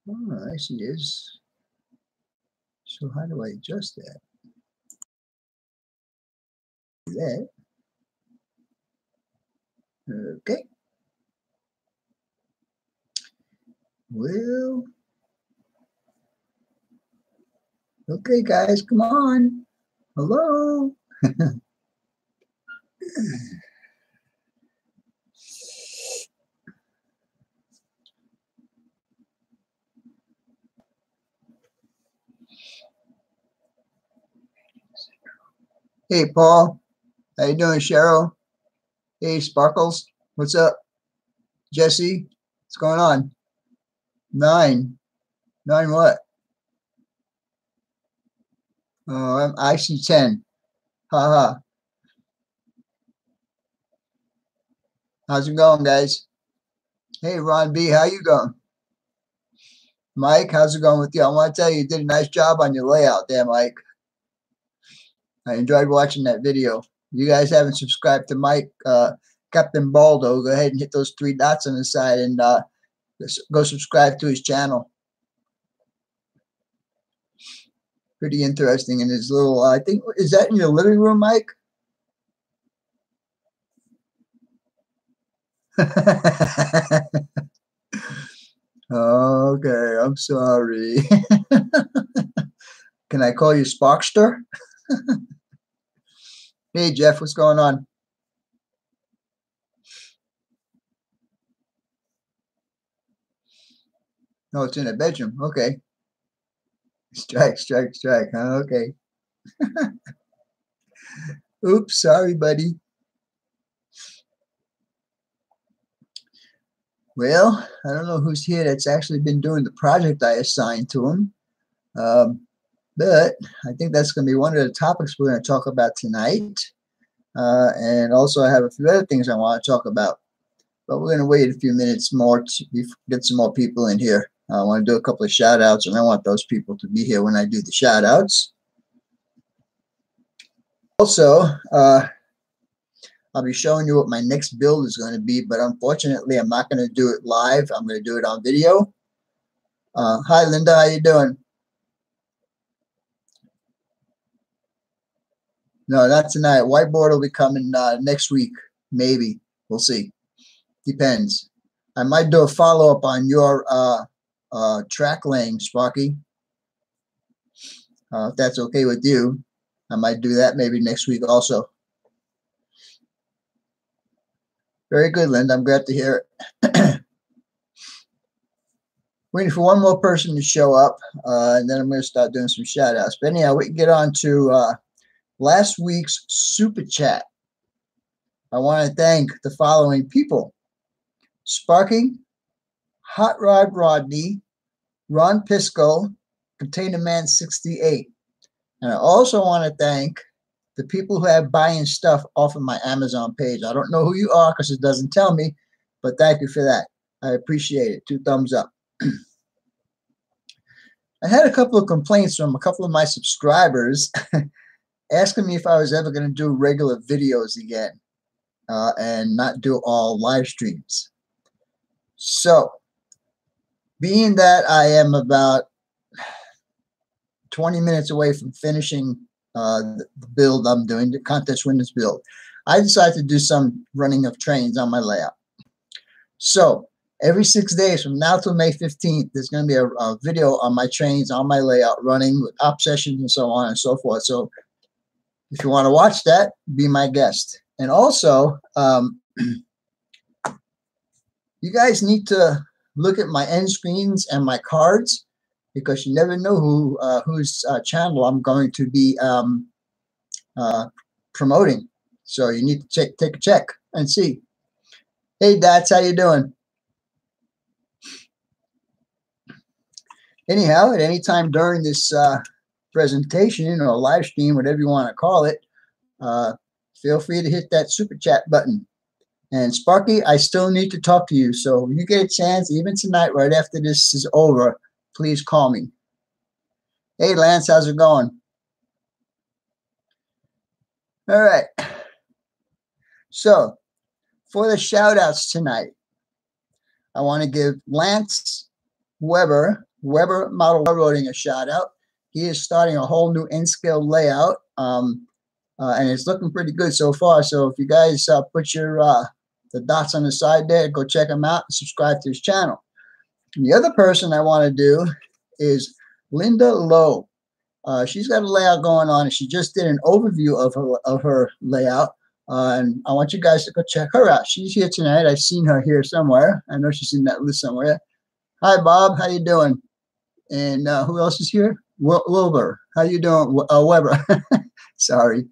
Oh, I see this. So how do I adjust that? That. Okay. Well, okay, guys, come on. Hello. Hey, Paul. How you doing, Cheryl? Hey, Sparkles. What's up? Jesse, what's going on? 9. 9 what? Oh, I see 10. Haha. How's it going, guys? Hey, Ron B, how you going? Mike, how's it going with you? I want to tell you, you did a nice job on your layout there, Mike. I enjoyed watching that video. You guys haven't subscribed to Mike, Captain Baldo, go ahead and hit those 3 dots on the side and go subscribe to his channel. Pretty interesting in his little, I think, is that in your living room, Mike? Okay, I'm sorry. Can I call you Sparkster? Hey, Jeff, what's going on? No, it's in a bedroom. Okay. Strike, strike, strike. Huh? Okay. Oops, sorry, buddy. Well, I don't know who's here that's actually been doing the project I assigned to him. But I think that's going to be one of the topics we're going to talk about tonight. And also I have a few other things I want to talk about. But we're going to wait a few minutes more to get some more people in here. I want to do a couple of shout outs, and I want those people to be here when I do the shout outs. Also, I'll be showing you what my next build is going to be, but unfortunately, I'm not going to do it live. I'm going to do it on video. Hi, Linda. How you doing? No, not tonight. Whiteboard will be coming next week, maybe. We'll see. Depends. I might do a follow-up on your track laying, Sparky. If that's okay with you, I might do that maybe next week also. Very good, Linda. I'm glad to hear it. Waiting for one more person to show up, and then I'm going to start doing some shout-outs. But anyhow, we can get on to last week's Super Chat. I want to thank the following people: Sparky, Hot Rod Rodney, Ron Pisco, Container Man 68. And I also want to thank the people who have buying stuff off of my Amazon page. I don't know who you are because it doesn't tell me, but thank you for that. I appreciate it. 2 thumbs up. I had a couple of complaints from a couple of my subscribers asking me if I was ever going to do regular videos again and not do all live streams. So, being that I am about 20 minutes away from finishing the build I'm doing, the contest winners build, I decided to do some running of trains on my layout. So, every 6 days from now till May 15th, there's going to be a video on my trains, on my layout, running with op sessions and so on and so forth. So, if you want to watch that, be my guest. And also, you guys need to look at my end screens and my cards, because you never know whose channel I'm going to be promoting. So you need to take a check and see. Hey, Dats, how you doing? Anyhow, at any time during this presentation or live stream, whatever you want to call it, feel free to hit that super chat button. And Sparky, I still need to talk to you. So when you get a chance, even tonight, right after this is over, please call me. Hey, Lance, how's it going? All right. So for the shout outs tonight, I want to give Lance Weber Model Railroading, a shout out. He is starting a whole new N-scale layout, and it's looking pretty good so far. So if you guys put your the dots on the side there, go check him out and subscribe to his channel. And the other person I want to do is Linda Lowe. She's got a layout going on, and she just did an overview of her layout. And I want you guys to go check her out. She's here tonight. I've seen her here somewhere. I know she's in that list somewhere. Hi, Bob. How you doing? And who else is here? Wilbur. How you doing? Weber. Sorry.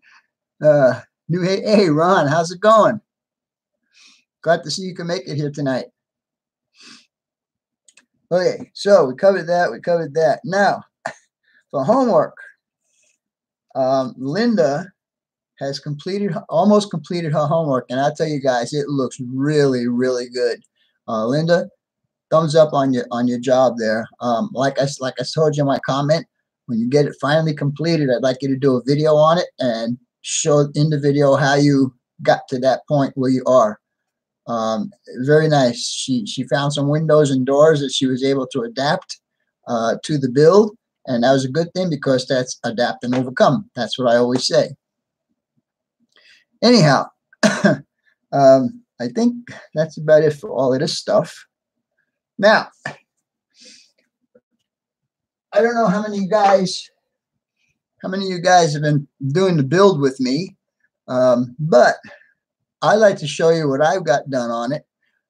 Hey, Ron. How's it going? Glad to see you can make it here tonight. Okay, so we covered that. We covered that. Now, for homework, Linda has almost completed her homework, and I tell you guys, it looks really, really good. Linda, thumbs up on your job there. Like I told you in my comment, when you get it finally completed, I'd like you to do a video on it and show in the video how you got to that point where you are. Very nice. She found some windows and doors that she was able to adapt to the build, and that was a good thing because that's adapt and overcome. That's what I always say. Anyhow, I think that's about it for all of this stuff. Now, I don't know how many of you guys have been doing the build with me, but I like to show you what I've got done on it,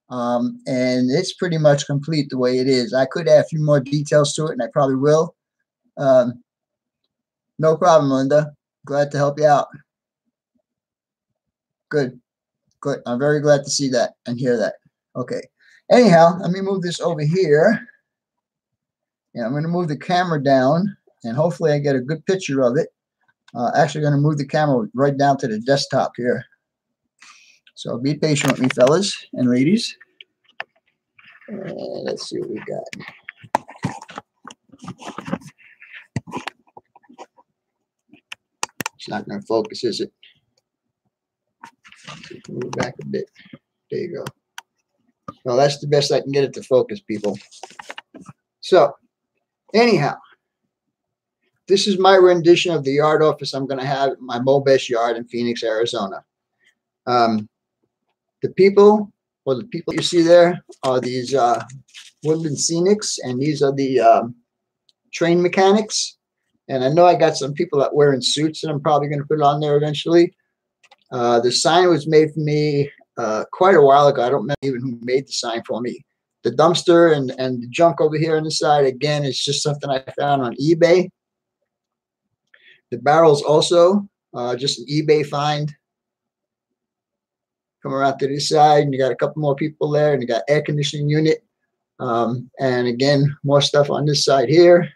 and it's pretty much complete the way it is. I could add a few more details to it, and I probably will. No problem, Linda. Glad to help you out. Good. Good. I'm very glad to see that and hear that. Okay. Anyhow, let me move this over here. Yeah, I'm going to move the camera down, and hopefully I get a good picture of it. Actually going to move the camera right down to the desktop here. So be patient with me, fellas and ladies. Let's see what we got. It's not going to focus, is it? Move back a bit. There you go. Well, that's the best I can get it to focus, people. So, anyhow, this is my rendition of the yard office I'm going to have at my Mobest yard in Phoenix, Arizona. The people you see there are these Woodland Scenics, and these are the train mechanics. And I know I got some people that wearing suits that I'm probably going to put on there eventually. The sign was made for me quite a while ago. I don't remember even who made the sign for me. The dumpster and the junk over here on the side, again, is just something I found on eBay. The barrels also, just an eBay find. Come around to this side, and you got a couple more people there, and you got air conditioning unit. And again, more stuff on this side here.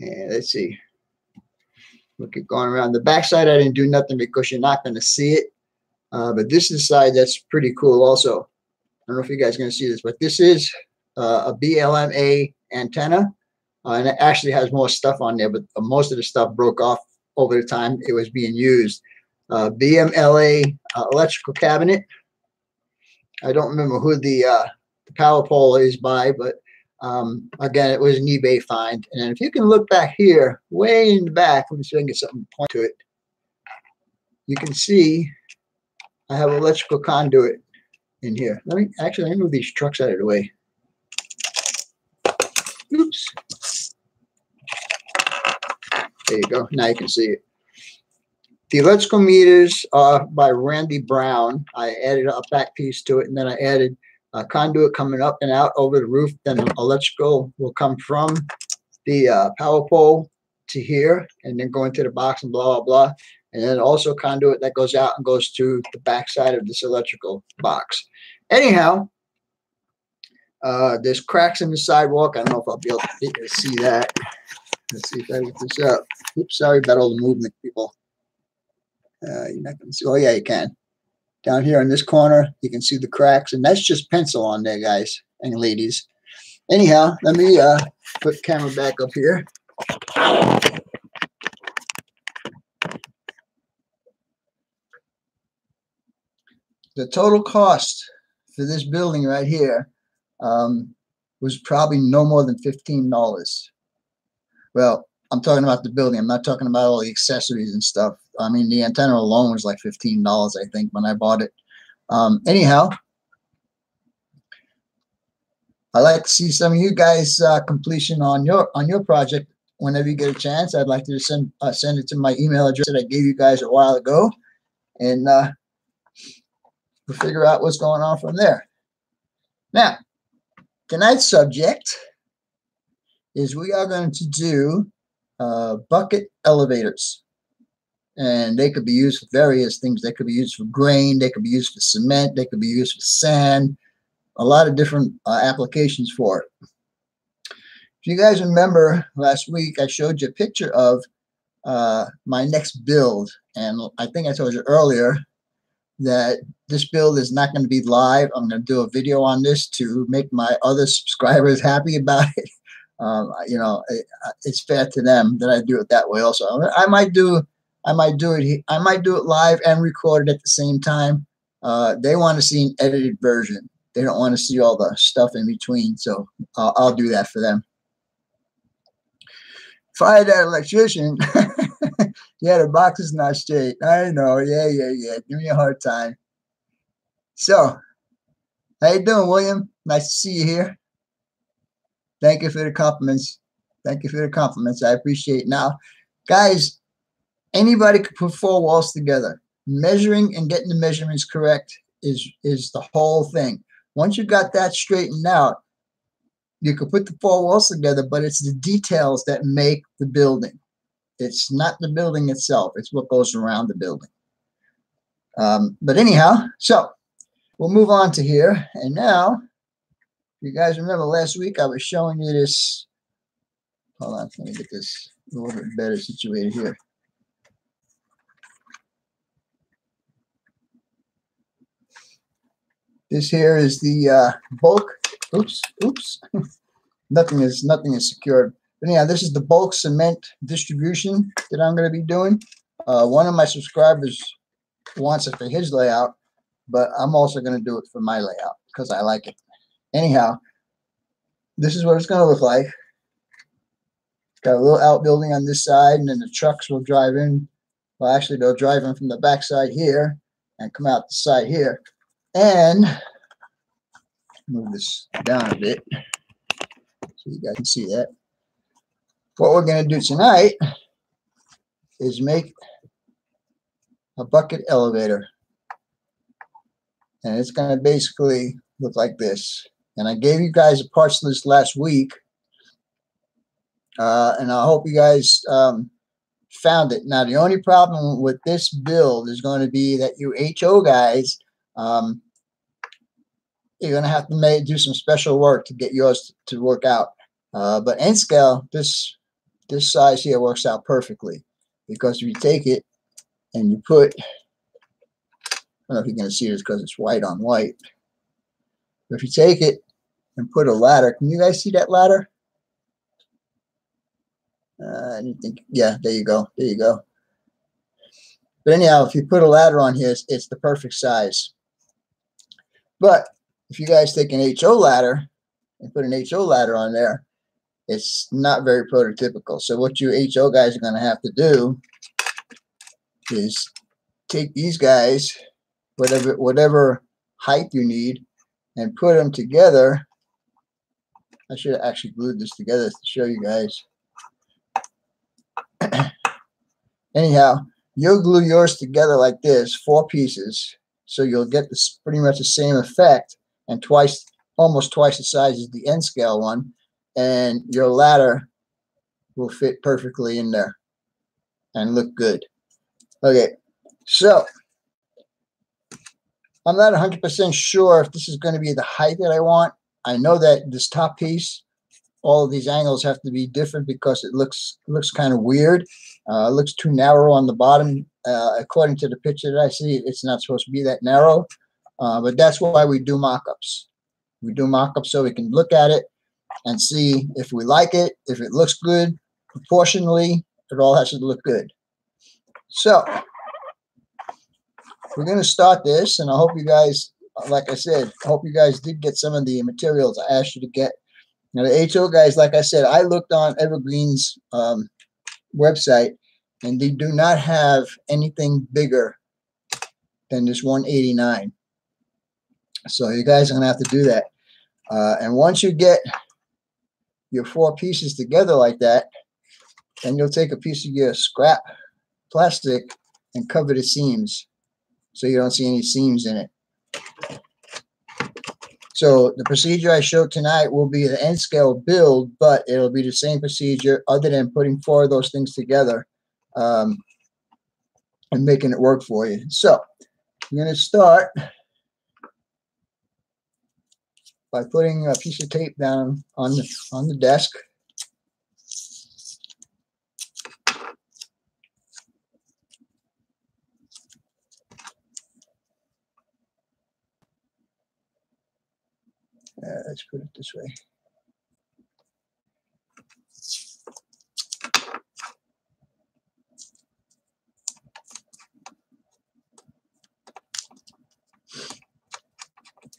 And let's see. We'll keep going around. The back side, I didn't do nothing because you're not going to see it. But this is the side that's pretty cool also. I don't know if you guys are going to see this, but this is a BLMA antenna. And it actually has more stuff on there, but most of the stuff broke off over the time it was being used. BMLA electrical cabinet. I don't remember who the power pole is by, but again, it was an eBay find. And if you can look back here, way in the back, let me see if I can get something to point to it. You can see I have electrical conduit in here. Let me move these trucks out of the way. Oops. There you go. Now you can see it. The electrical meters are by Randy Brown. I added a back piece to it, and then I added a conduit coming up and out over the roof. Then the electrical will come from the power pole to here, and then go into the box and blah, blah, blah. And then also conduit that goes out and goes to the back side of this electrical box. Anyhow, there's cracks in the sidewalk. I don't know if I'll be able to see that. Let's see if I get this up. Oops, sorry about all the movement, people. You're not going to see. Oh, yeah, you can. Down here in this corner, you can see the cracks, and that's just pencil on there, guys and ladies. Anyhow, let me put the camera back up here. The total cost for this building right here was probably no more than $15. Well, I'm talking about the building. I'm not talking about all the accessories and stuff. I mean, the antenna alone was like $15, I think, when I bought it. Anyhow, I'd like to see some of you guys completion on your project whenever you get a chance. I'd like to send it to my email address that I gave you guys a while ago, and we'll figure out what's going on from there. Now, tonight's subject is we are going to do bucket elevators, and they could be used for various things. They could be used for grain, they could be used for cement, they could be used for sand, a lot of different applications for it. If you guys remember last week, I showed you a picture of my next build, and I think I told you earlier that this build is not going to be live. I'm going to do a video on this to make my other subscribers happy about it. You know, it's fair to them that I do it that way also. I might do it live and record it at the same time. They want to see an edited version. They don't want to see all the stuff in between, so I'll do that for them. Fire that electrician. Yeah, the box is not straight. I know. Yeah. Give me a hard time. So, how you doing, William? Nice to see you here. Thank you for the compliments. Thank you for the compliments. I appreciate it. Now, guys, anybody could put 4 walls together. Measuring and getting the measurements correct is the whole thing. Once you got that straightened out, you could put the 4 walls together, but it's the details that make the building. It's not the building itself. It's what goes around the building. But anyhow, so we'll move on to here. And now, if you guys remember last week, I was showing you this. Hold on, let me get this a little bit better situated here. This here is the bulk. Oops. nothing is secured. But yeah, this is the bulk cement distribution that I'm going to be doing. One of my subscribers wants it for his layout, but I'm also going to do it for my layout because I like it. Anyhow, this is what it's going to look like. Got a little outbuilding on this side, and then the trucks will drive in. Well, actually, they'll drive in from the back side here and come out the side here. And move this down a bit so you guys can see that. What we're going to do tonight is make a bucket elevator. And it's going to basically look like this. And I gave you guys a parts list last week. And I hope you guys found it. Now, the only problem with this build is going to be that you HO guys, you're going to have to do some special work to get yours to work out. But N scale, this size here works out perfectly, because if you take it and you put, I don't know if you're going to see this because it's white on white, but if you take it and put a ladder, can you guys see that ladder? I didn't think, yeah, there you go. But anyhow, if you put a ladder on here, it's the perfect size. But if you guys take an HO ladder and put an HO ladder on there, it's not very prototypical. So what you HO guys are going to have to do is take these guys, whatever height you need, and put them together. I should have actually glued this together to show you guys. Anyhow, you'll glue yours together like this, 4 pieces, so you'll get this pretty much the same effect, and almost twice the size as the N scale one, and your ladder will fit perfectly in there and look good. Okay, so I'm not 100% sure if this is going to be the height that I want. I know that this top piece all of these angles have to be different because it looks kind of weird. It looks too narrow on the bottom. According to the picture that I see, it's not supposed to be that narrow. But that's why we do mock-ups. We do mock-ups so we can look at it and see if we like it, if it looks good proportionally. It all has to look good. So we're going to start this, and I hope you guys, like I said, I hope you guys did get some of the materials I asked you to get. Now, the HO guys, like I said, I looked on Evergreen's website, and they do not have anything bigger than this 189. So you guys are going to have to do that. And once you get your 4 pieces together like that, then you'll take a piece of your scrap plastic and cover the seams so you don't see any seams in it. So the procedure I showed tonight will be the end scale build, but it'll be the same procedure other than putting 4 of those things together and making it work for you. So I'm going to start by putting a piece of tape down on the desk. Let's put it this way.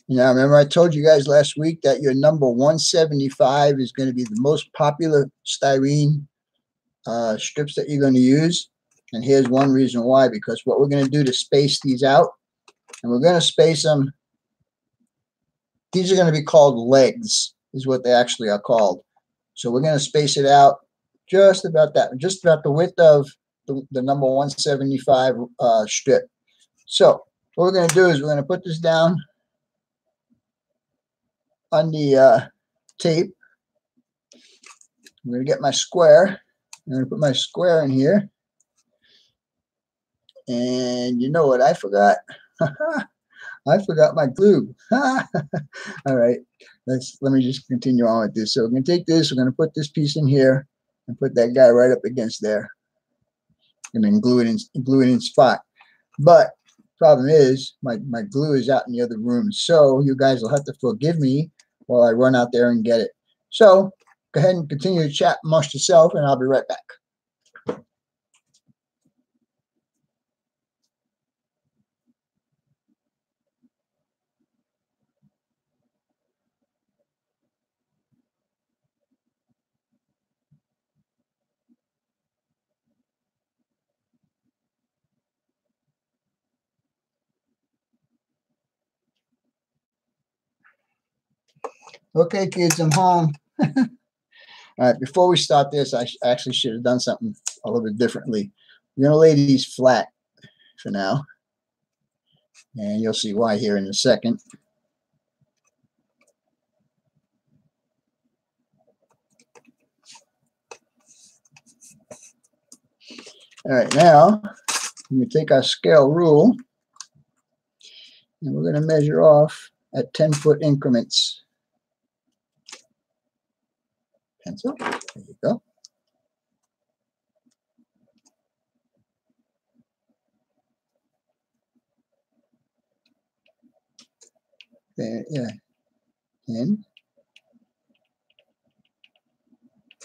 Now, remember I told you guys last week that your number 175 is going to be the most popular styrene strips that you're going to use. And here's one reason why, because what we're going to do to space these out, and we're going to space them, these are going to be called legs, is what they actually are called. So we're going to space it out just about that, just about the width of the number 175 strip. So what we're going to do is we're going to put this down on the tape. I'm going to get my square. I'm going to put my square in here. And you know what I forgot? I forgot my glue. All right, let me just continue on with this. So we're going to take this, we're going to put this piece in here and put that guy right up against there, and then glue it in spot. But problem is my glue is out in the other room, so you guys will have to forgive me while I run out there and get it. So go ahead and continue to chat amongst yourself, and I'll be right back. Okay, kids, I'm home. All right, before we start this, I actually should have done something a little bit differently. We're going to lay these flat for now, and you'll see why here in a second. All right, now we're going to take our scale rule, and we're going to measure off at 10-foot increments. Pencil, there you go. There, yeah, 10.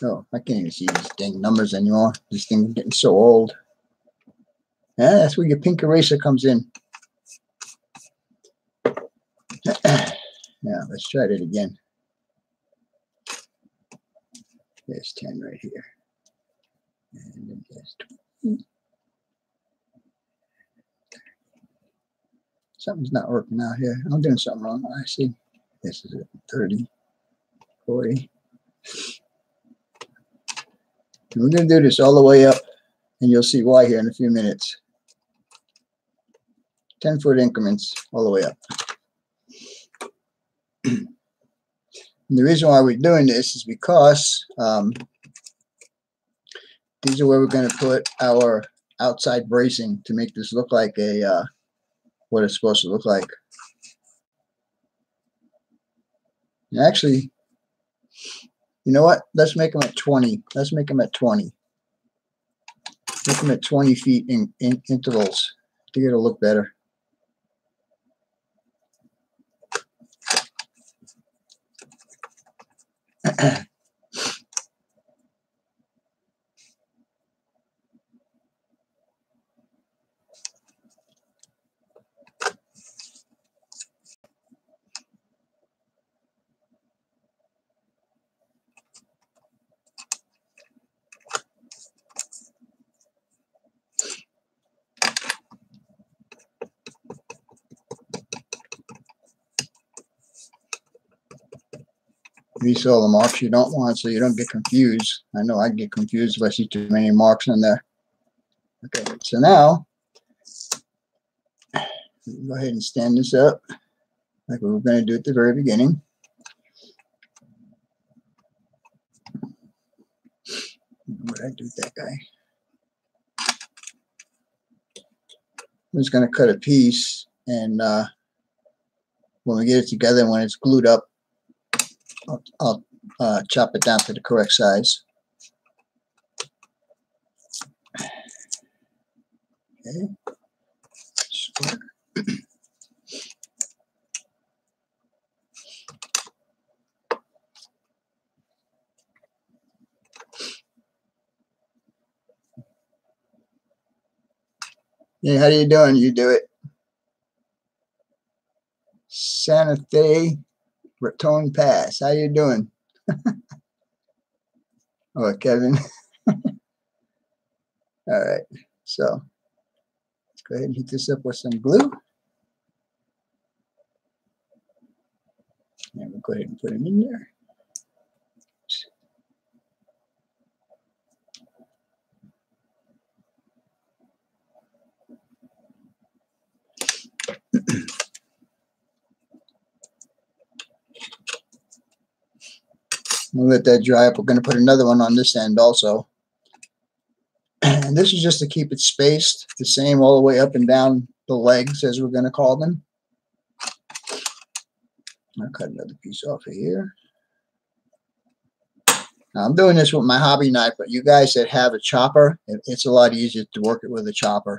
Oh, I can't even see these dang numbers anymore. This thing's getting so old. Yeah, that's where your pink eraser comes in. Now, let's try that again. There's 10 right here. And then there's 20. Something's not working out here. I'm doing something wrong. I see. This is it. 30, 40. And we're going to do this all the way up, and you'll see why here in a few minutes. 10-foot increments all the way up. And the reason why we're doing this is because these are where we're going to put our outside bracing to make this look like a what it's supposed to look like. And actually, You know what? Let's make them at 20. Let's make them at 20. Make them at 20 feet in intervals to get it to look better. These are all the marks you don't want, so you don't get confused. I know I get confused if I see too many marks in there. Okay, so now go ahead and stand this up like we were going to do at the very beginning. What did I do with that guy? I'm just going to cut a piece, and when we get it together and when it's glued up, I'll chop it down to the correct size. Okay. Square. Hey, how you doing? You do it. Santa Fe Raton Pass. How you doing? Oh, Kevin. All right. So let's go ahead and heat this up with some glue. And we'll go ahead and put them in there. We'll let that dry up. We're going to put another one on this end also. And this is just to keep it spaced the same all the way up and down the legs, as we're going to call them. I'll cut another piece off of here. Now, I'm doing this with my hobby knife, but you guys that have a chopper, it's a lot easier to work it with a chopper.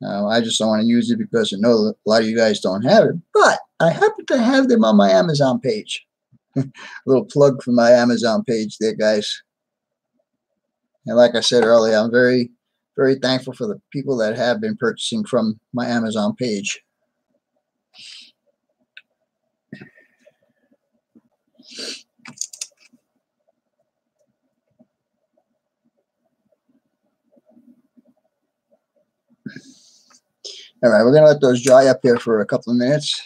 Now, I just don't want to use it because I know a lot of you guys don't have it, but I happen to have them on my Amazon page. A little plug for my Amazon page there, guys. And like I said earlier, I'm very, very thankful for the people that have been purchasing from my Amazon page. All right, we're going to let those dry up here for a couple of minutes.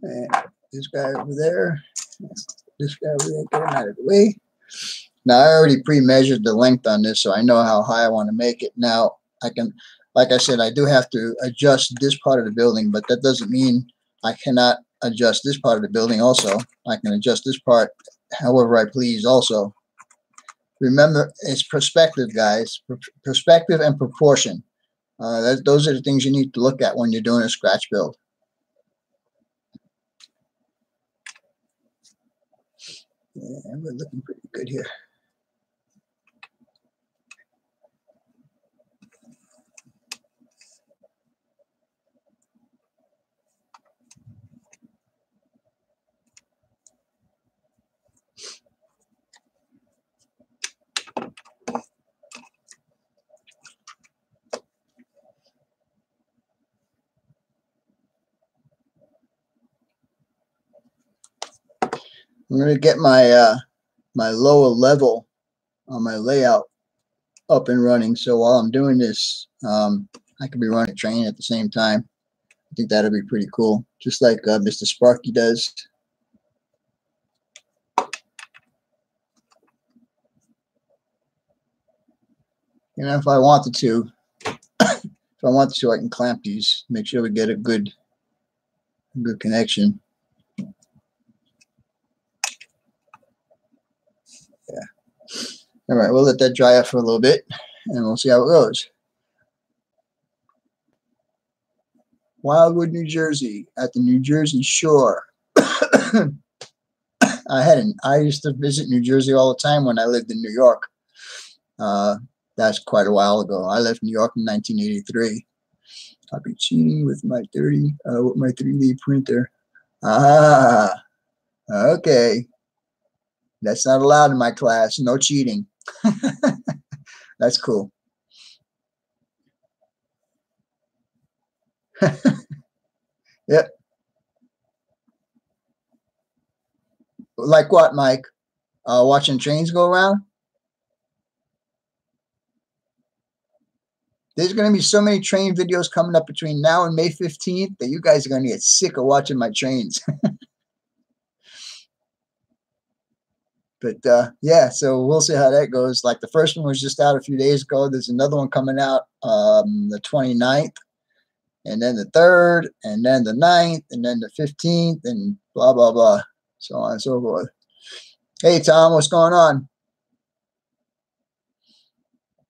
And this guy over there, this guy over there, get him out of the way. Now, I already pre-measured the length on this, so I know how high I want to make it. Now, I can, like I said, I do have to adjust this part of the building, but that doesn't mean I cannot adjust this part of the building also. I can adjust this part however I please also. Remember, it's perspective, guys. Perspective and proportion. Those are the things you need to look at when you're doing a scratch build. Yeah, we're looking pretty good here. I'm going to get my my lower level on my layout up and running. So while I'm doing this, I could be running a train at the same time. I think that'll be pretty cool, just like Mr. Sparky does. You know, if I wanted to, I can clamp these, make sure we get a good connection. Yeah. All right, we'll let that dry up for a little bit, and we'll see how it goes. Wildwood, New Jersey, at the New Jersey Shore. I used to visit New Jersey all the time when I lived in New York. That's quite a while ago. I left New York in 1983. I'll be cheating with my 3D printer. Ah, okay. That's not allowed in my class. No cheating. That's cool. Yep. Like what, Mike? Watching trains go around? There's going to be so many train videos coming up between now and May 15th that you guys are going to get sick of watching my trains. But yeah, so we'll see how that goes. Like the first one was just out a few days ago. There's another one coming out the 29th, and then the 3rd, and then the 9th, and then the 15th, and blah, blah, blah, so on and so forth. Hey, Tom, what's going on?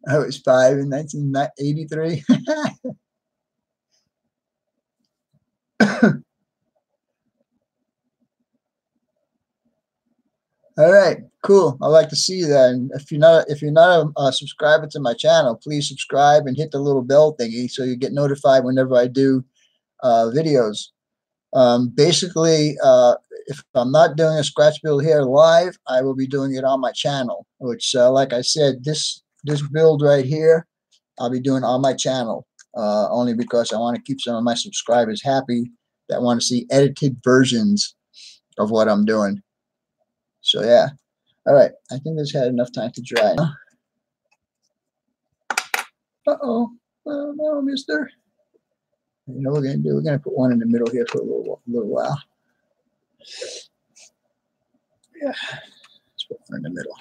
I was 5 in 1983. All right, cool. I like to see that. And if you're not a subscriber to my channel, please subscribe and hit the little bell thingy so you get notified whenever I do videos. Basically, if I'm not doing a scratch build here live, I will be doing it on my channel. Which, like I said, this build right here, I'll be doing on my channel. Only because I want to keep some of my subscribers happy that want to see edited versions of what I'm doing. So yeah, all right. I think this had enough time to dry. Uh-oh, oh no, mister. You know what we're gonna do? We're gonna put one in the middle here for a little while. Yeah, let's put one in the middle.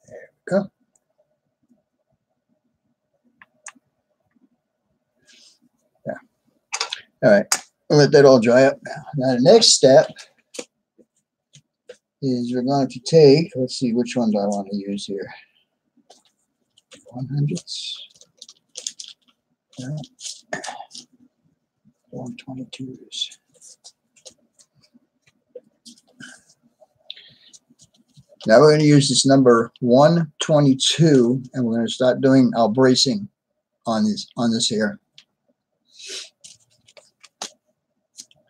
There we go. Yeah. All right. We'll let that all dry up now. Now the next step is we're going to take, let's see, which one do I want to use here? 100s. 122s. Now we're going to use this number 122, and we're going to start doing our bracing on this here.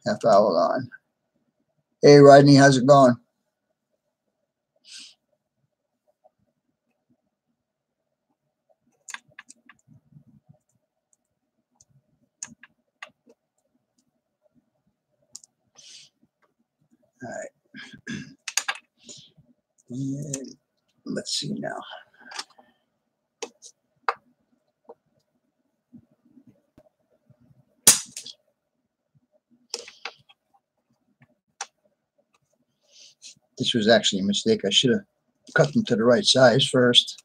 Half hour on. Hey, Rodney, how's it going? All right. And let's see now. This was actually a mistake. I should have cut them to the right size first.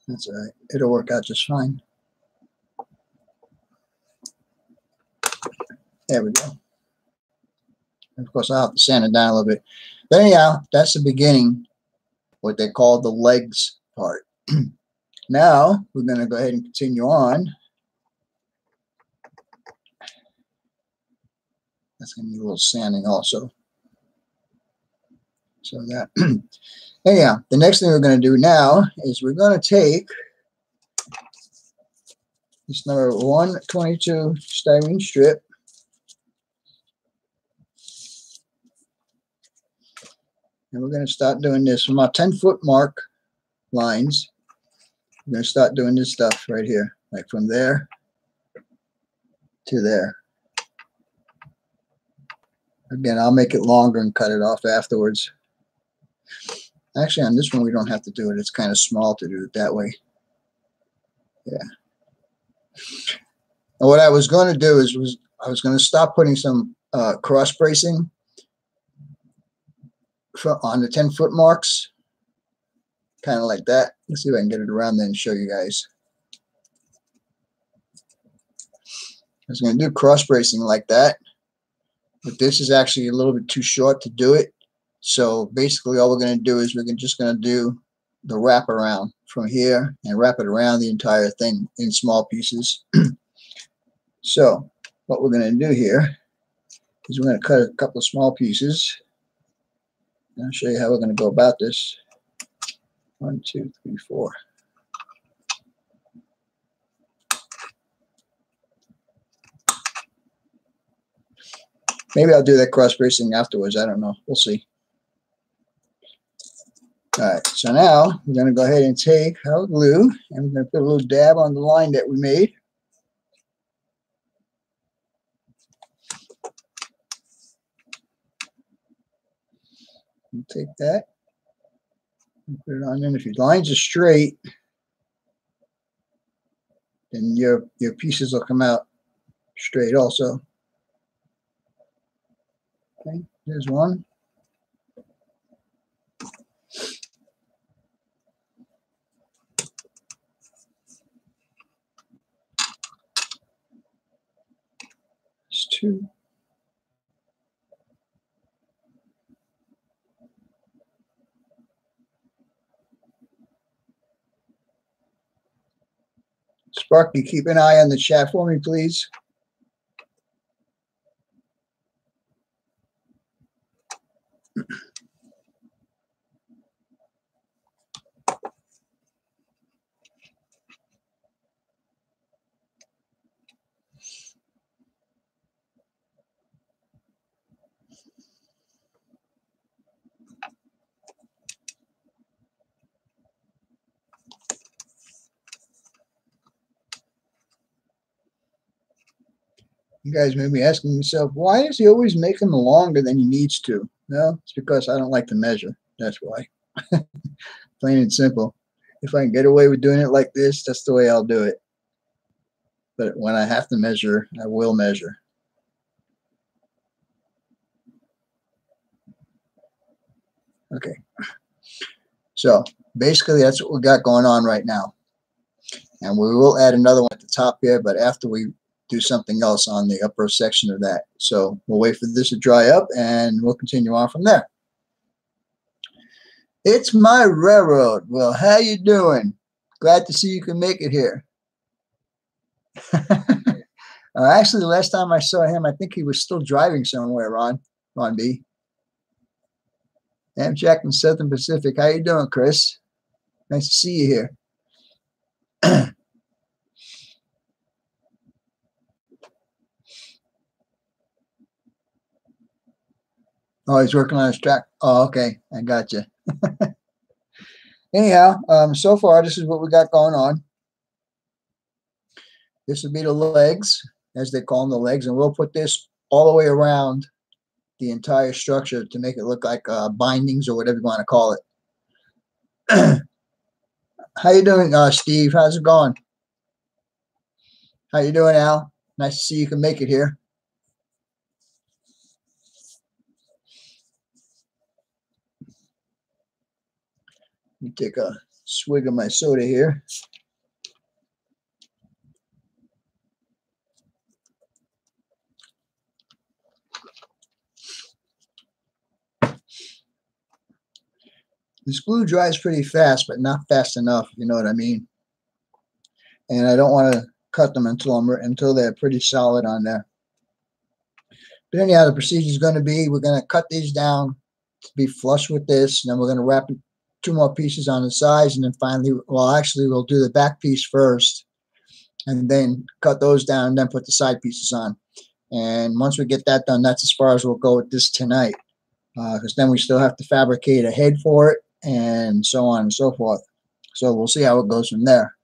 That's all right. It'll work out just fine. There we go. Of course, I'll have to sand it down a little bit. But anyhow, that's the beginning, what they call the legs part. Now, we're going to go ahead and continue on. That's going to need a little sanding also. So that, anyhow, the next thing we're going to do now is we're going to take this number 122 styrene strip. And we're going to start doing this from our 10-foot mark lines. We're going to start doing this stuff right here, like from there to there. Again, I'll make it longer and cut it off afterwards. Actually, on this one, we don't have to do it. It's kind of small to do it that way. Yeah. And what I was going to do is I was going to stop putting some cross bracing on the 10-foot marks, kind of like that. Let's see if I can get it around there and show you guys. I was going to do cross bracing like that, but this is actually a little bit too short to do it. So basically all we're going to do is we're just going to do the wrap around from here and wrap it around the entire thing in small pieces. So what we're going to do here is we're going to cut a couple of small pieces. I'll show you how we're going to go about this. 1, 2, 3, 4. Maybe I'll do that cross bracing afterwards. I don't know. We'll see. All right. So now we're going to go ahead and take our glue and we're going to put a little dab on the line that we made. And take that and put it on in. If your lines are straight, then your pieces will come out straight also. Okay, there's one. There's 2. Sparky, keep an eye on the chat for me, please. You guys may be asking yourself, why is he always making them longer than he needs to? Well, it's because I don't like to measure. That's why. Plain and simple. If I can get away with doing it like this, that's the way I'll do it. But when I have to measure, I will measure. Okay. So basically that's what we got going on right now. And we will add another one at the top here, but after we do something else on the upper section of that. So we'll wait for this to dry up and we'll continue on from there. It's my railroad. Well, how you doing? Glad to see you can make it here. Actually, last time I saw him, I think he was still driving somewhere, Ron B. Amtrak in Southern Pacific. How you doing, Chris? Nice to see you here. Oh, he's working on his track. Oh, okay. I got you. Anyhow, so far, this is what we got going on. This would be the legs, as they call them, the legs. And we'll put this all the way around the entire structure to make it look like bindings or whatever you want to call it. How you doing, Steve? How's it going? How you doing, Al? Nice to see you can make it here. Let me take a swig of my soda here. This glue dries pretty fast, but not fast enough, you know what I mean? And I don't want to cut them until they're pretty solid on there. But anyhow, the procedure is going to be, we're going to cut these down to be flush with this, and then we're going to wrap 2 more pieces on the sides, and then finally, well, actually, we'll do the back piece first, and then cut those down, and then put the side pieces on. And once we get that done, that's as far as we'll go with this tonight, because then we still have to fabricate a head for it, and so on and so forth. So we'll see how it goes from there.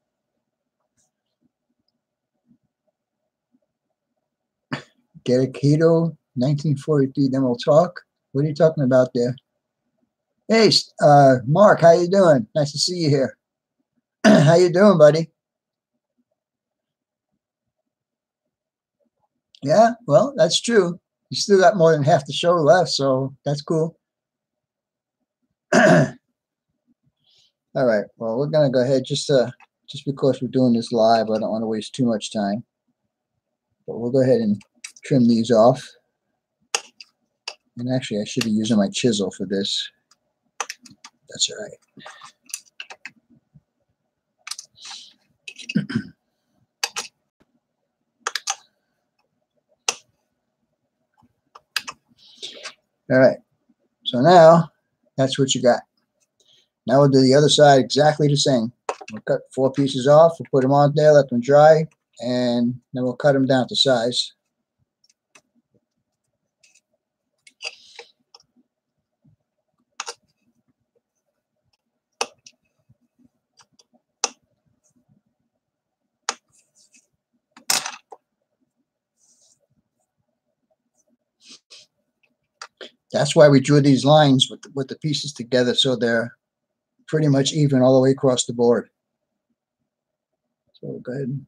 Get a keto, 1943, then we'll talk. What are you talking about there? Hey, Mark, how you doing? Nice to see you here. How you doing, buddy? Yeah, well, that's true. You still got more than half the show left, so that's cool. All right, well, we're going to go ahead just because we're doing this live. I don't want to waste too much time. But we'll go ahead and trim these off. And actually, I should be using my chisel for this. That's all right. All right. So now that's what you got. Now we'll do the other side exactly the same. We'll cut 4 pieces off. We'll put them on there, let them dry, and then we'll cut them down to size. That's why we drew these lines with the pieces together, so they're pretty much even all the way across the board. So go ahead.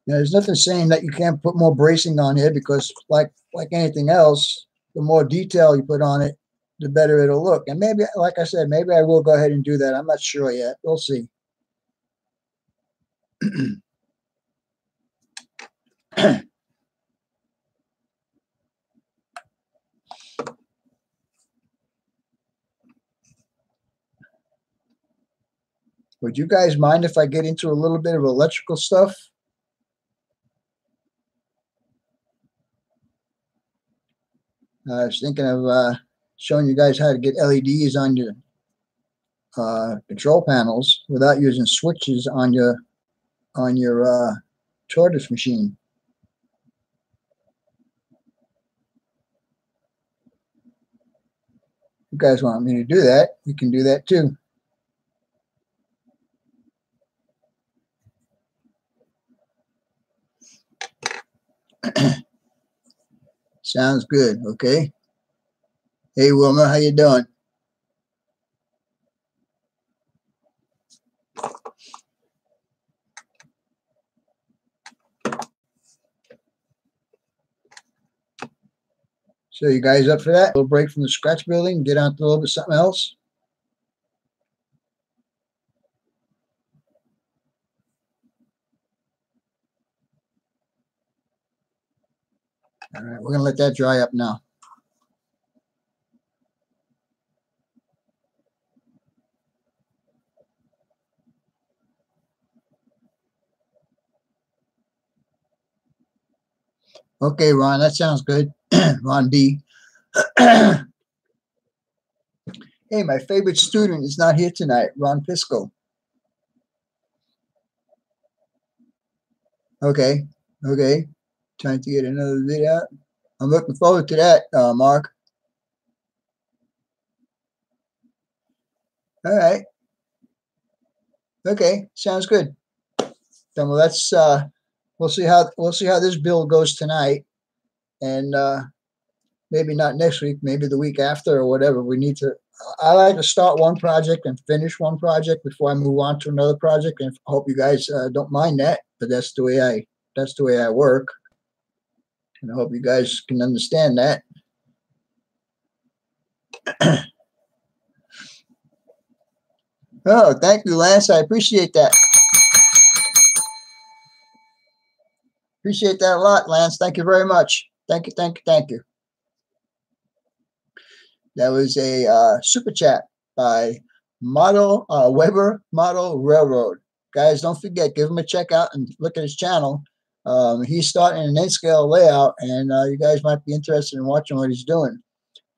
Now, there's nothing saying that you can't put more bracing on here, because like anything else, the more detail you put on it, the better it'll look. And maybe, like I said, maybe I will go ahead and do that. I'm not sure yet. We'll see. Would you guys mind if I get into a little bit of electrical stuff? I was thinking of showing you guys how to get LEDs on your control panels without using switches on your tortoise machine. If you guys want me to do that, we can do that too. Sounds good. Okay. Hey, Wilma, how you doing? So you guys up for that? A little break from the scratch building, get on to a little bit something else? All right, we're going to let that dry up now. Okay, Ron, that sounds good. Ron B. Hey, my favorite student is not here tonight, Ron Pisco. Okay, okay. Trying to get another video. I'm looking forward to that, Mark. All right. Okay, sounds good. Then well, let's we'll see how this build goes tonight, and maybe not next week, maybe the week after or whatever. We need to. I like to start one project and finish one project before I move on to another project, and I hope you guys don't mind that. But that's the way I work, and I hope you guys can understand that. Oh, thank you, Lance. I appreciate that. Appreciate that a lot, Lance. Thank you very much. Thank you, thank you, thank you. That was a super chat by Weber Model Railroad. Guys, don't forget, give him a check out and look at his channel. He's starting an N-scale layout, and you guys might be interested in watching what he's doing.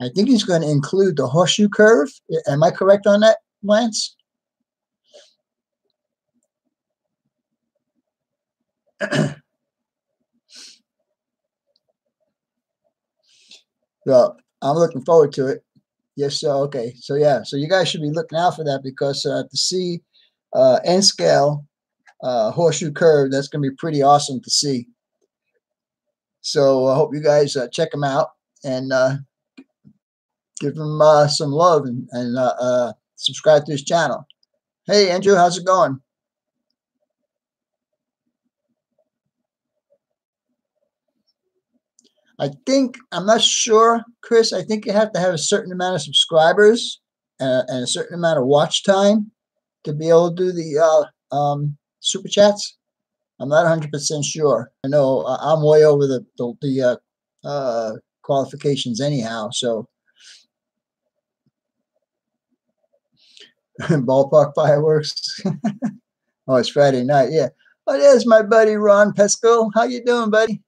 I think he's going to include the horseshoe curve. Am I correct on that, Lance? Well, I'm looking forward to it. Yes, so okay. So yeah, so you guys should be looking out for that, because to see N-scale horseshoe curve, that's going to be pretty awesome to see. So I hope you guys check him out and give him some love and subscribe to his channel. Hey, Andrew, how's it going? I think, I'm not sure, Chris. I think you have to have a certain amount of subscribers and a certain amount of watch time to be able to do the super chats. I'm not 100% sure. I know I'm way over the qualifications anyhow. So ballpark fireworks. Oh, it's Friday night. Yeah. Oh, there's my buddy Ron Pesco. How you doing, buddy?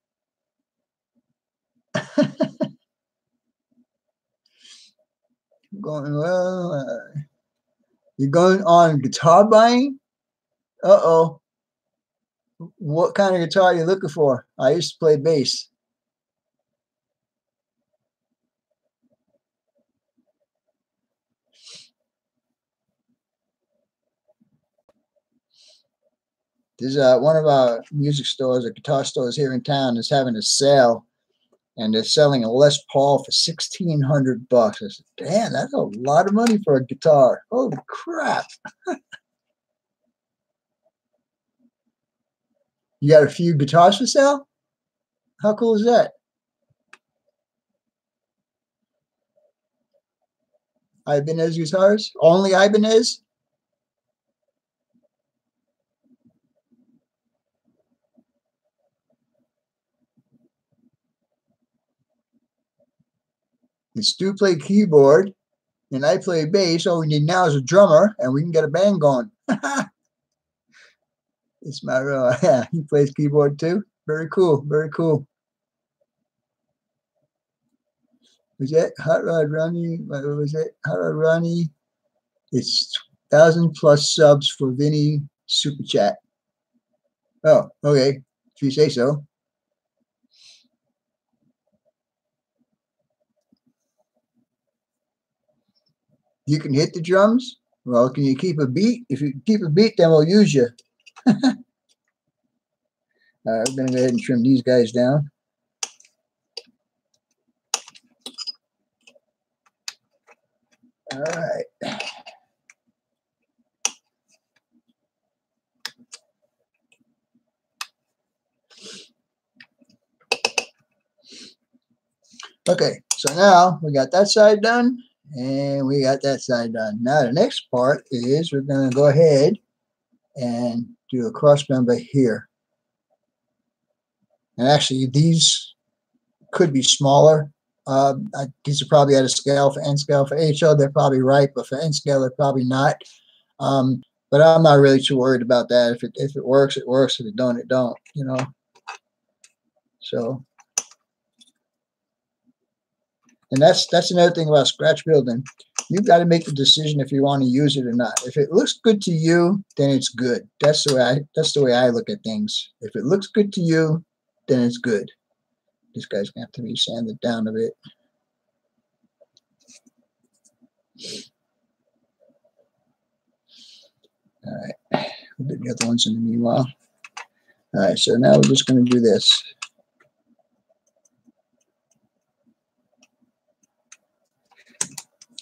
Going well. You're going on guitar buying? Uh-oh. What kind of guitar are you looking for? I used to play bass. There's one of our music stores or guitar stores here in town is having a sale, and they're selling a Les Paul for $1,600. I said, damn, that's a lot of money for a guitar. Holy crap. You got a few guitars for sale? How cool is that? Ibanez guitars? Only Ibanez? And Stu played keyboard, and I play bass. All we need now is a drummer, and we can get a band going. It's my real, yeah, he plays keyboard too. Very cool, very cool. Was that Hot Rod Ronnie? What was it? Hot Rod Ronnie. It's 1,000+ subs for Vinny Super Chat. Oh, okay. If you say so. You can hit the drums? Well, can you keep a beat? If you keep a beat, then we'll use you. All right, we're going to go ahead and trim these guys down. All right. Okay, so now we got that side done, and we got that side done. Now the next part is we're going to go ahead and do a cross member here. And actually, these could be smaller. These are probably at a scale for N scale. For HO, they're probably right, but for N scale, they're probably not. But I'm not really too worried about that. If it works, it works. If it don't, it don't. You know. So, and that's another thing about scratch building. You've got to make the decision if you want to use it or not. If it looks good to you, then it's good. That's the way I look at things. If it looks good to you, then it's good. This guy's gonna have to be sanded down a bit. All right, we'll do the other ones in the meanwhile. All right, so now we're just going to do this.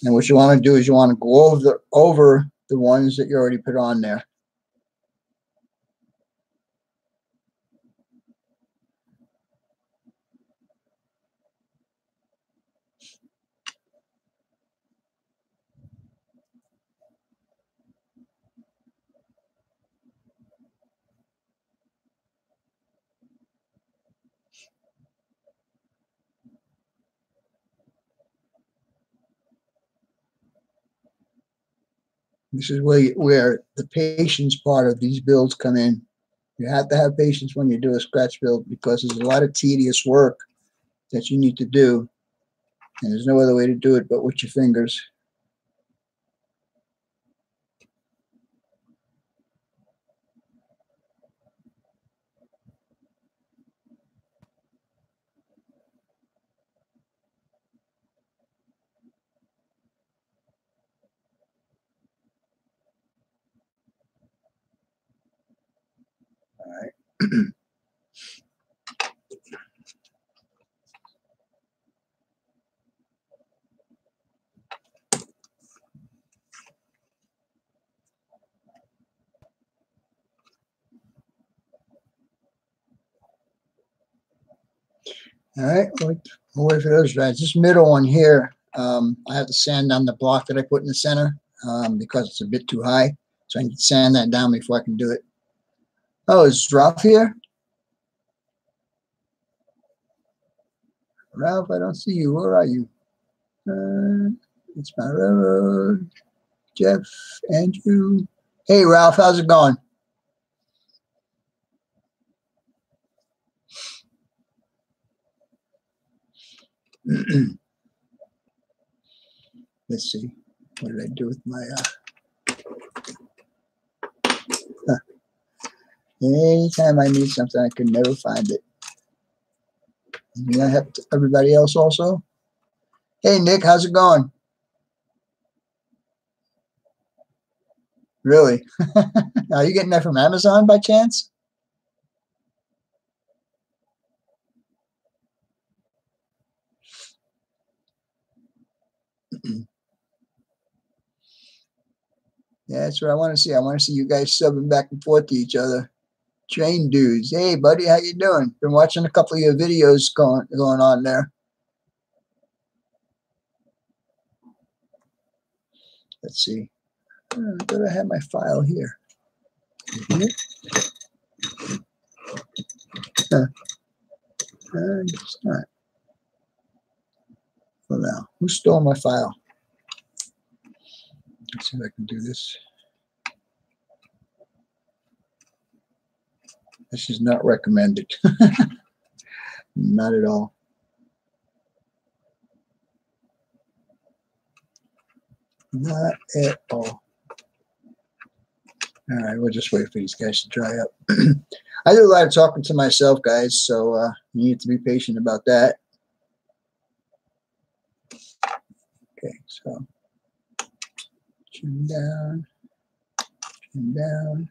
And what you want to do is you want to go over the ones that you already put on there. This is where the patience part of these builds come in. You have to have patience when you do a scratch build because there's a lot of tedious work that you need to do. And there's no other way to do it but with your fingers. All right. All right, we'll wait for those dries. This middle one here, I have to sand down the block that I put in the center because it's a bit too high. So I need to sand that down before I can do it. Oh, is Ralph here? Ralph, I don't see you. Where are you? It's my railroad. Jeff, Andrew. Hey, Ralph, how's it going? Let's see. What did I do with my... Anytime I need something, I can never find it. And I have everybody else also. Hey, Nick, how's it going? Really? Are you getting that from Amazon by chance? Yeah, that's what I want to see. I want to see you guys subbing back and forth to each other. Train dudes. Hey, buddy, how you doing? Been watching a couple of your videos going on there. Let's see. I thought I had my file here. It's not. Well, now, who stole my file? Let's see if I can do this. This is not recommended. Not at all. Not at all. All right, we'll just wait for these guys to dry up. I do a lot of talking to myself, guys, so you need to be patient about that. Okay, so trim down, trim down.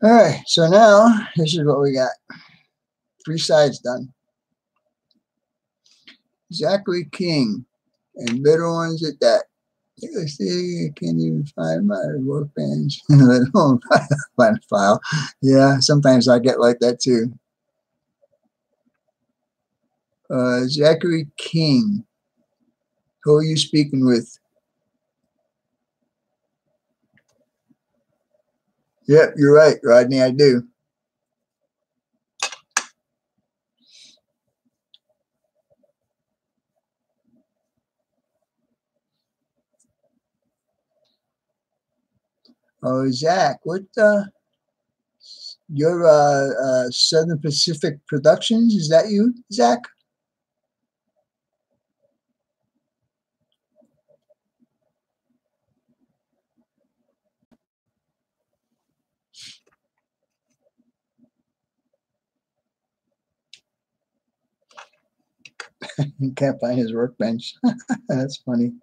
All right, so now this is what we got. 3 sides done. Zachary King, and better ones at that. Let's see, I can't even find my workbench. Let alone find a file. Yeah, sometimes I get like that too. Zachary King. Who are you speaking with? Yep, you're right, Rodney, I do. Oh, Zach, what your Southern Pacific Productions, is that you, Zach? You can't find his workbench. That's funny.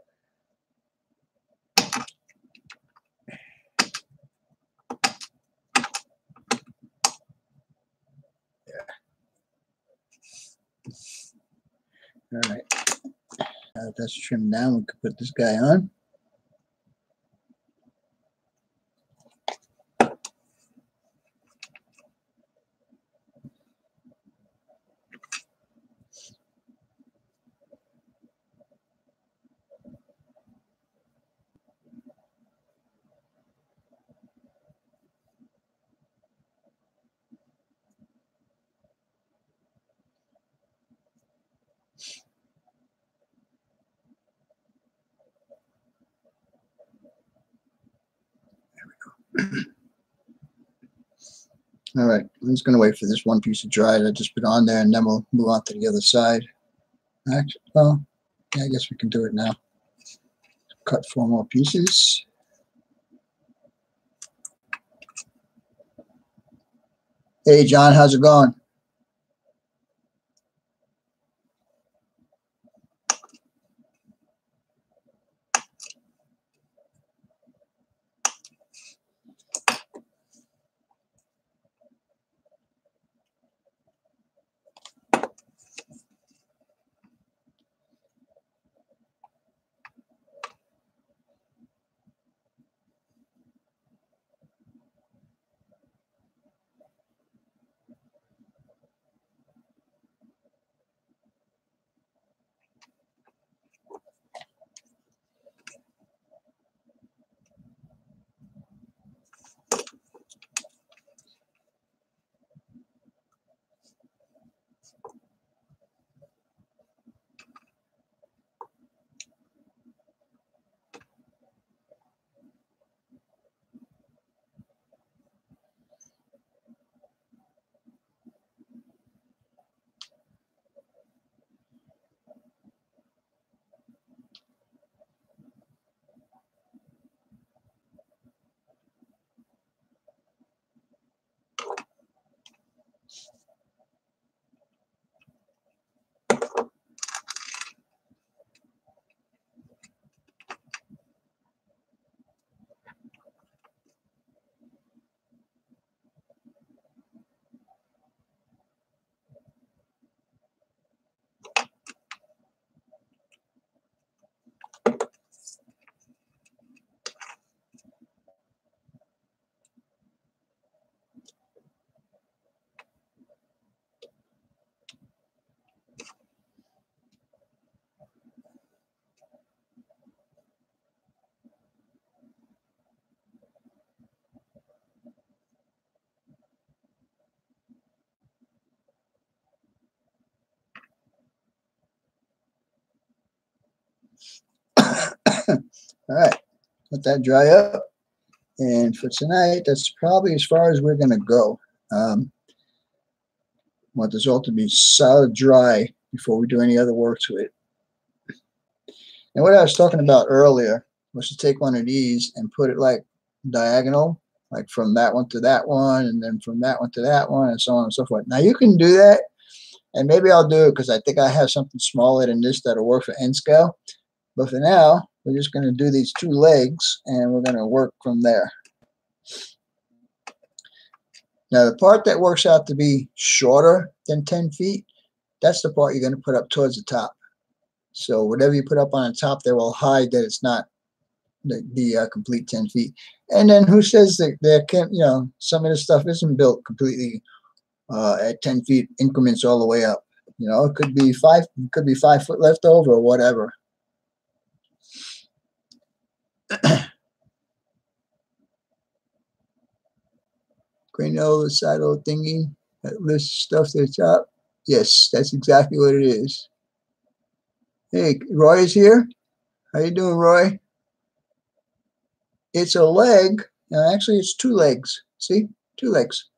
All right. That's trimmed down. We could put this guy on. All right, I'm just going to wait for this one piece to dry that I just put on there, and then we'll move on to the other side. Actually, well, yeah, I guess we can do it now. Cut 4 more pieces. Hey, John, how's it going? All right, let that dry up. And for tonight, that's probably as far as we're going to go. Want this all to be solid dry before we do any other work to it. And what I was talking about earlier was to take one of these and put it like diagonal, like from that one to that one, and then from that one to that one, and so on and so forth. Now you can do that, and maybe I'll do it because I think I have something smaller than this that'll work for end scale. But for now, we're just going to do these two legs, and we're going to work from there. Now, the part that works out to be shorter than 10 feet, that's the part you're going to put up towards the top. So whatever you put up on the top there will hide that it's not the complete 10 feet. And then who says that there can't, you know, some of this stuff isn't built completely at 10 feet increments all the way up. You know, it could be 5 foot left over or whatever. Cranial side little thingy that lifts stuff to the top. Yes, that's exactly what it is. Hey, Roy is here. How you doing, Roy? It's a leg. Actually, it's two legs. See? Two legs.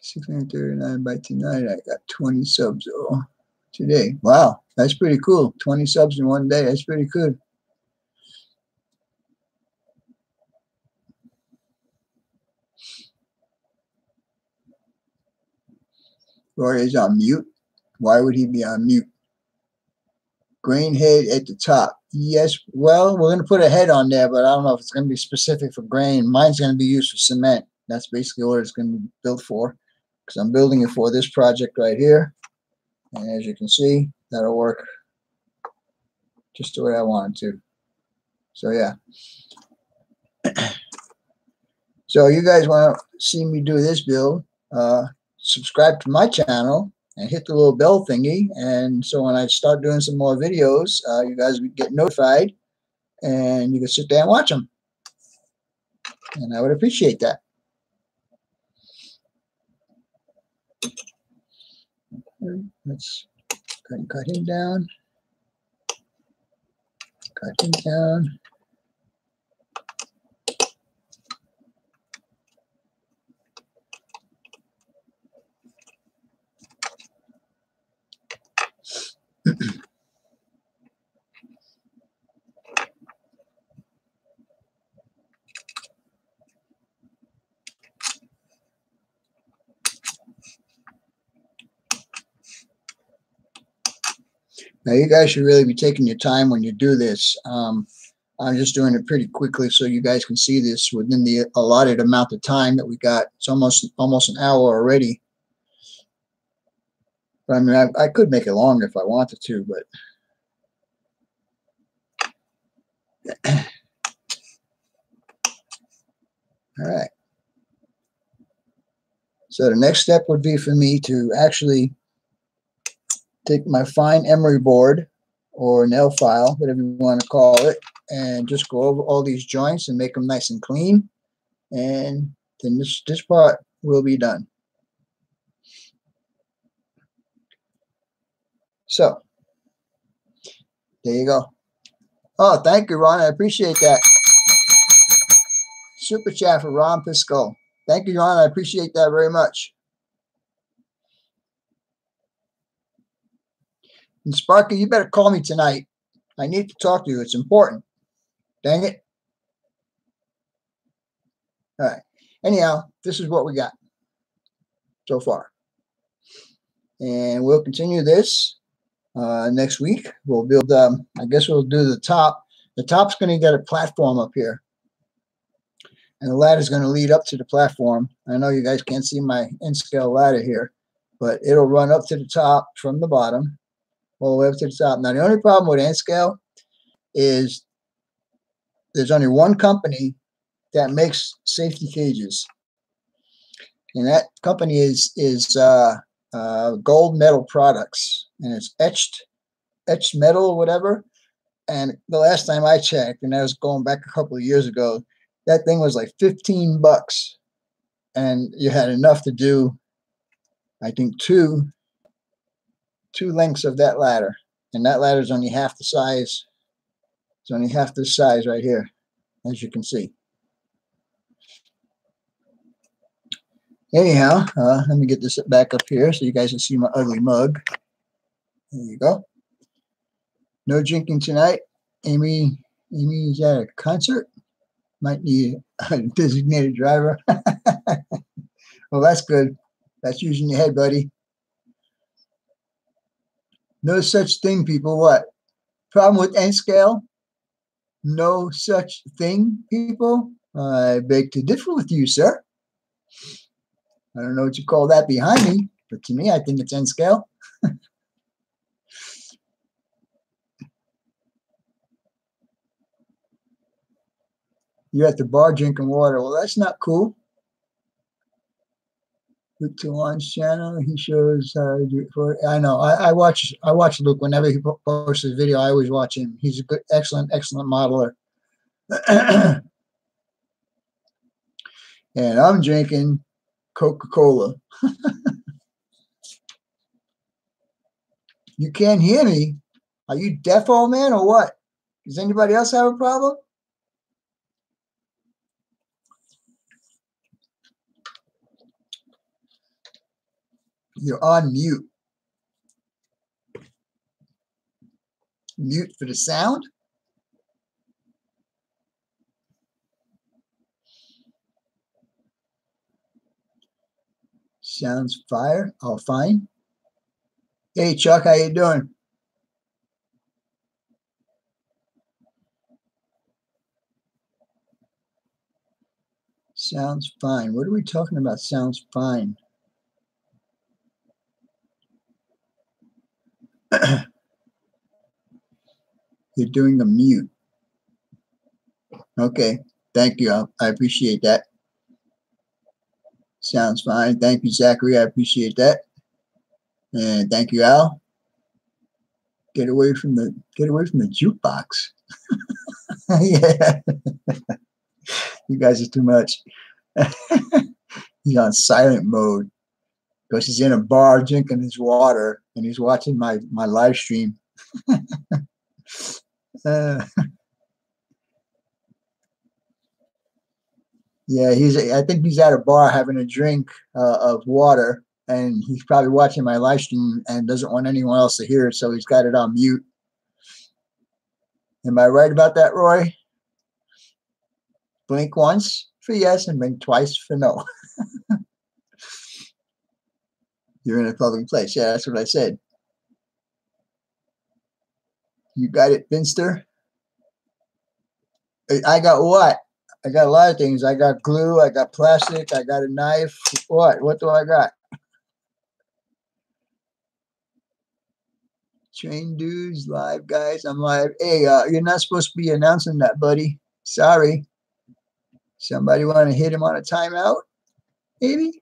$639 by tonight. I got 20 subs today. Wow, that's pretty cool. 20 subs in one day. That's pretty good. Roy is on mute. Why would he be on mute? Grain head at the top. Yes, well, we're going to put a head on there, but I don't know if it's going to be specific for grain. Mine's going to be used for cement. That's basically what it's going to be built for, because I'm building it for this project right here. And as you can see, that'll work just the way I want it to. So, yeah. So you guys want to see me do this build, subscribe to my channel and hit the little bell thingy, and so when I start doing some more videos, you guys would get notified and you can sit there and watch them, and I would appreciate that. Let's cut him down, cut him down. Now, you guys should really be taking your time when you do this. I'm just doing it pretty quickly so you guys can see this within the allotted amount of time that we got. It's almost an hour already. But I mean, I could make it longer if I wanted to, but all right. So the next step would be for me to actually take my fine emery board or nail file, whatever you want to call it, and just go over all these joints and make them nice and clean. And then this part will be done. So there you go. Oh, thank you, Ron. I appreciate that. Super chat for Ron Pisco. Thank you, Ron. I appreciate that very much. And Sparky, you better call me tonight. I need to talk to you. It's important. Dang it. All right. Anyhow, this is what we got so far. And we'll continue this next week. We'll build, I guess we'll do the top. The top's going to get a platform up here. And the ladder is going to lead up to the platform. I know you guys can't see my N-scale ladder here, but it'll run up to the top from the bottom, all the way up to the top. Now, the only problem with N-scale is there's only one company that makes safety cages. And that company is Gold Metal Products. And it's etched metal or whatever. And the last time I checked, and I was going back a couple of years ago, that thing was like $15. And you had enough to do, I think, two 2 lengths of that ladder. And that ladder is only half the size. It's only half the size right here, as you can see. Anyhow, let me get this back up here so you guys can see my ugly mug. There you go. No drinking tonight. Amy's at a concert. Might need a designated driver. Well, that's good. That's using your head, buddy. No such thing, people. What? Problem with N scale? No such thing, people. I beg to differ with you, sir. I don't know what you call that behind me, but to me, I think it's N scale. You're at the bar drinking water. Well, that's not cool. Luke Talon's channel, he shows how to do it for. I know. I watch Luke whenever he posts his video. I always watch him. He's a good, excellent modeler. And I'm drinking Coca-Cola. You can't hear me? Are you deaf, old man, or what? Does anybody else have a problem? You're on mute. Mute for the sound? Sounds fire. Oh, fine. Hey, Chuck, how you doing? Sounds fine. What are we talking about? Sounds fine. You're doing a mute. Okay. Thank you. I appreciate that. Sounds fine. Thank you, Zachary. I appreciate that. And thank you, Al. Get away from the jukebox. Yeah. You guys are too much. He's on silent mode because he's in a bar drinking his water and he's watching my live stream. Yeah, I think he's at a bar having a drink of water, and he's probably watching my live stream and doesn't want anyone else to hear it, so he's got it on mute. Am I right about that, Roy? Blink once for yes and blink twice for no. You're in a public place. Yeah, that's what I said. You got it, Finster? I got what? I got a lot of things. I got glue. I got plastic. I got a knife. What? What do I got? Train dudes, live guys. I'm live. Hey, you're not supposed to be announcing that, buddy. Sorry. Somebody want to hit him on a timeout? Maybe?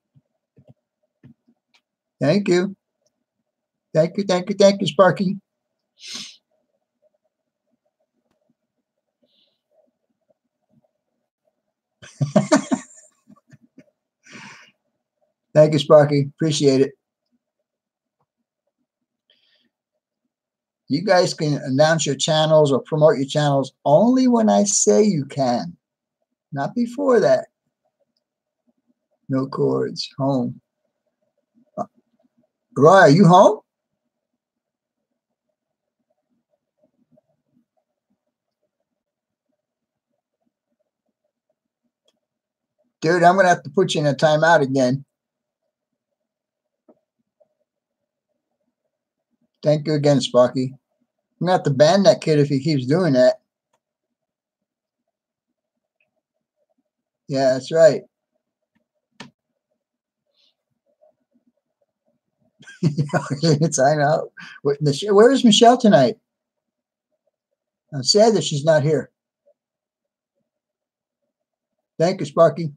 Thank you. Thank you, thank you, thank you, Sparky. Thank you, Sparky. Appreciate it. You guys can announce your channels or promote your channels only when I say you can. Not before that. No cords. Home. Roy, are you home? Dude, I'm going to have to put you in a timeout again. Thank you again, Sparky. I'm going to have to ban that kid if he keeps doing that. Yeah, that's right. Time out. Where is Michelle tonight? I'm sad that she's not here. Thank you, Sparky.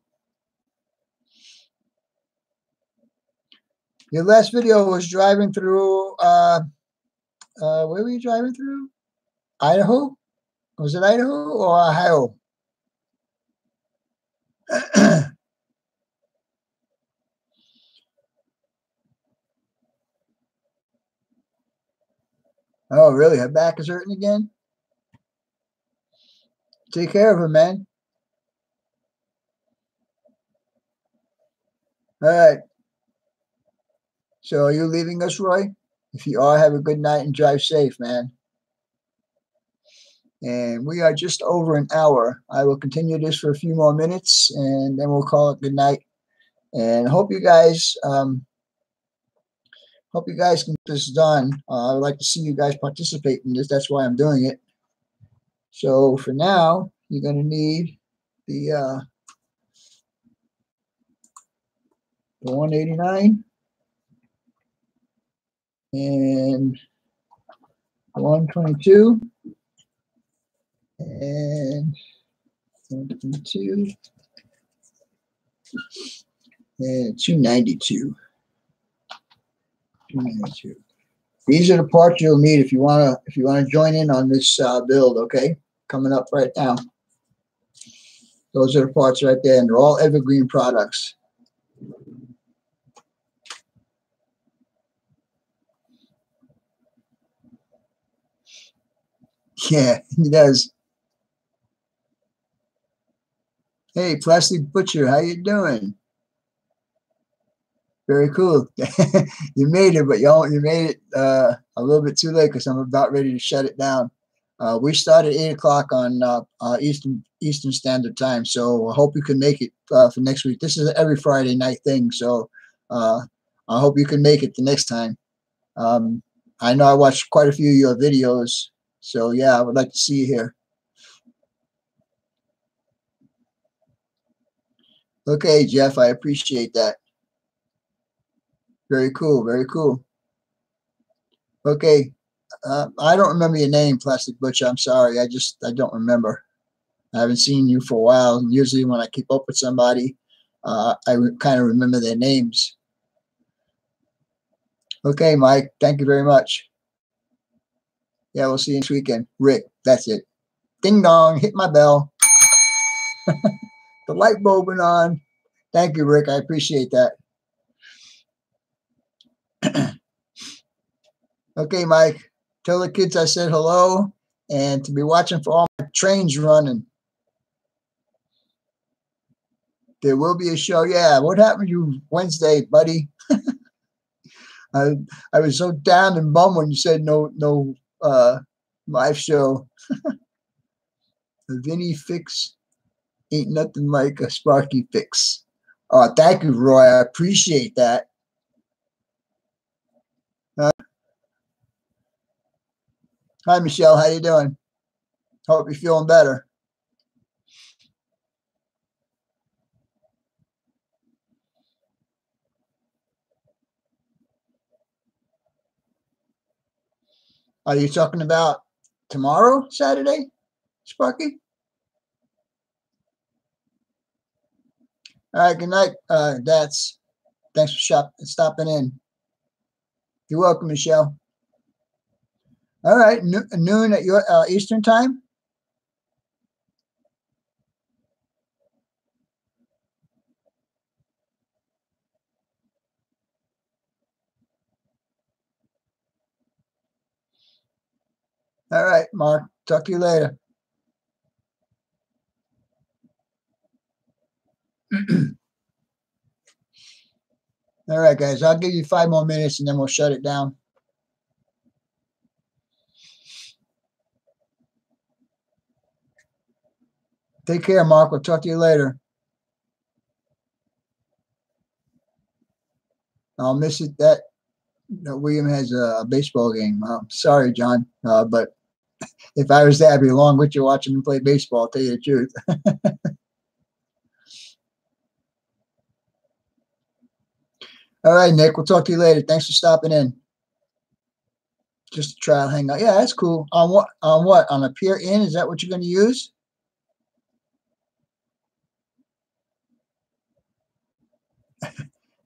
Your last video was driving through, where were you driving through? Idaho? Was it Idaho or Ohio? Oh, really? Her back is hurting again? Take care of her, man. All right. So are you leaving us, Roy? If you are, have a good night and drive safe, man. And we are just over an hour. I will continue this for a few more minutes, and then we'll call it good night. And hope you guys can get this done. I would like to see you guys participate in this. That's why I'm doing it. So for now, you're going to need the 189 and 122 and 122 and 292. 292. These are the parts you'll need if you wanna join in on this build. Okay, coming up right now. Those are the parts right there, and they're all evergreen products. Yeah, he does. Hey, Plastic Butcher, how you doing? Very cool. You made it, but you made it a little bit too late because I'm about ready to shut it down. We start at 8 o'clock on Eastern Standard Time, so I hope you can make it for next week. This is every Friday night thing, so I hope you can make it the next time. I know I watched quite a few of your videos, so yeah, I would like to see you here. Okay, Jeff, I appreciate that. Very cool, very cool. Okay, I don't remember your name, Plastic Butcher. I'm sorry, I don't remember. I haven't seen you for a while. Usually when I keep up with somebody, I kind of remember their names. Okay, Mike, thank you very much. Yeah, we'll see you next weekend. Rick, that's it. Ding dong, hit my bell. The light bulb went on. Thank you, Rick. I appreciate that. Okay, Mike, tell the kids I said hello and to be watching for all my trains running. There will be a show. Yeah, what happened to you Wednesday, buddy? I was so down and bummed when you said no live show. The Vinny fix ain't nothing like a Sparky fix. Oh, thank you, Roy. I appreciate that. Hi, Michelle. How you doing? Hope you're feeling better. Are you talking about tomorrow, Saturday, Sparky? All right, good night, Dats. Thanks for stopping in. You're welcome, Michelle. All right, noon at your Eastern time? All right, Mark. Talk to you later. All right, guys. I'll give you 5 more minutes and then we'll shut it down. Take care, Mark. We'll talk to you later. I'll miss it that William has a baseball game. Sorry, John, but if I was there, I'd be along with you watching him play baseball, I'll tell you the truth. All right, Nick, we'll talk to you later. Thanks for stopping in. Just a trial hangout. Yeah, that's cool. On what? On what? On a peer in? Is that what you're going to use?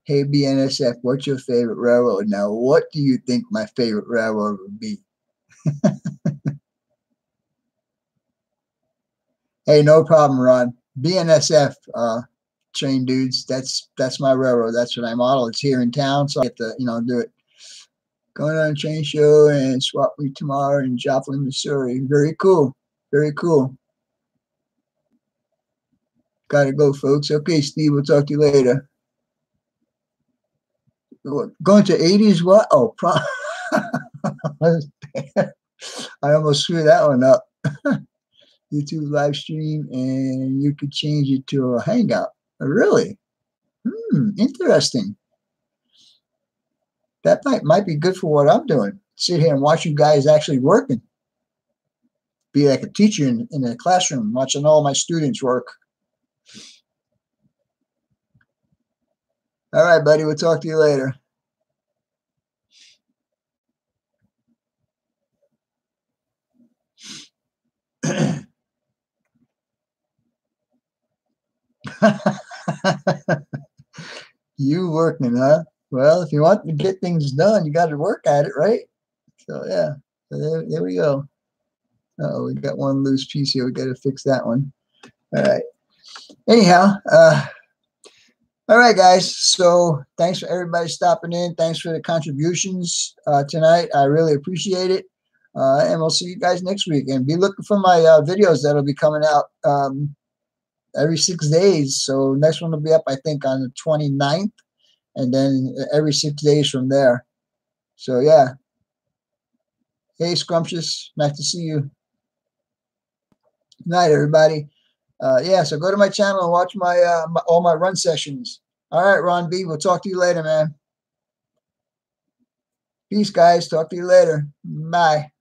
Hey, BNSF, what's your favorite railroad? Now, what do you think my favorite railroad would be? Hey, no problem, Ron. BNSF, train dudes. That's my railroad. That's what I model. It's here in town, so I get to do it. Going on a train show and swap meet tomorrow in Joplin, Missouri. Very cool. Very cool. Gotta go, folks. Okay, Steve, we'll talk to you later. Going to 80s what? Oh, I almost screwed that one up. YouTube live stream, and you could change it to a hangout. Really? Interesting. That might be good for what I'm doing. Sit here and watch you guys actually working. Be like a teacher in a classroom, watching all my students work. All right, buddy. We'll talk to you later. You working, huh? Well, if you want to get things done, you got to work at it, right? So, yeah. So there we go. Uh-oh, we got one loose piece here. We got to fix that one. All right. Anyhow, all right, guys. So thanks for everybody stopping in. Thanks for the contributions tonight. I really appreciate it. And we'll see you guys next week. And be looking for my videos that'll be coming out every 6 days. So next one will be up, I think, on the 29th. And then every 6 days from there. So, yeah. Hey, Scrumptious. Nice to see you. Good night, everybody. Yeah, so go to my channel and watch my all my run sessions. All right, Ron B. We'll talk to you later, man. Peace, guys. Talk to you later. Bye.